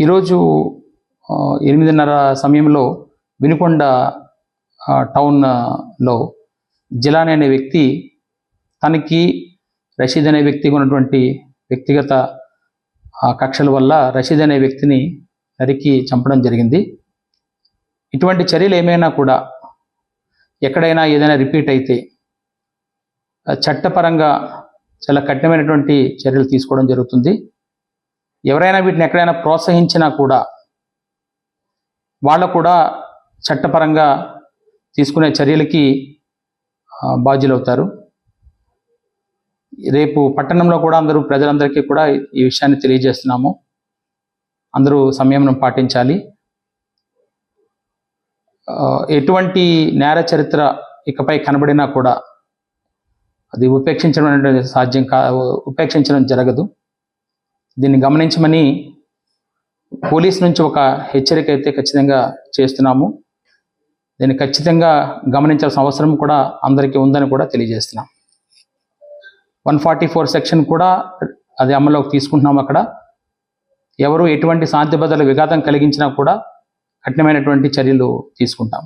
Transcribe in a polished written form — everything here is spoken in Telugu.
ఈరోజు 8:30 సమయంలో వినుకొండ టౌన్లో జిలానీ అనే వ్యక్తి తనకి రషీద్ అనే వ్యక్తికి ఉన్నటువంటి వ్యక్తిగత కక్షల వల్ల రషీద్ అనే వ్యక్తిని నరికి చంపడం జరిగింది. ఇటువంటి చర్యలు ఏమైనా కూడా ఎక్కడైనా ఏదైనా రిపీట్ అయితే చట్టపరంగా చాలా కఠినమైనటువంటి చర్యలు తీసుకోవడం జరుగుతుంది. ఎవరైనా వీటిని ఎక్కడైనా ప్రోత్సహించినా కూడా వాళ్ళు కూడా చట్టపరంగా తీసుకునే చర్యలకి బాధ్యులవుతారు. రేపు పట్టణంలో కూడా ప్రజలందరికీ కూడా ఈ విషయాన్ని తెలియజేస్తున్నాము. అందరూ సంయమనం పాటించాలి. ఎటువంటి నేర చరిత్ర ఇకపై కనబడినా కూడా అది ఉపేక్షించడం జరగదు. దీన్ని గమనించమని పోలీస్ నుంచి ఒక హెచ్చరిక అయితే ఖచ్చితంగా చేస్తున్నాము. దీన్ని ఖచ్చితంగా గమనించాల్సిన అవసరం కూడా అందరికీ ఉందని కూడా తెలియజేస్తున్నాం. 144 సెక్షన్ కూడా అది అమల్లోకి తీసుకుంటున్నాం. అక్కడ ఎవరు ఎటువంటి శాంతి భద్రతల విఘాతం కలిగించినా కూడా కఠినమైనటువంటి చర్యలు తీసుకుంటాం.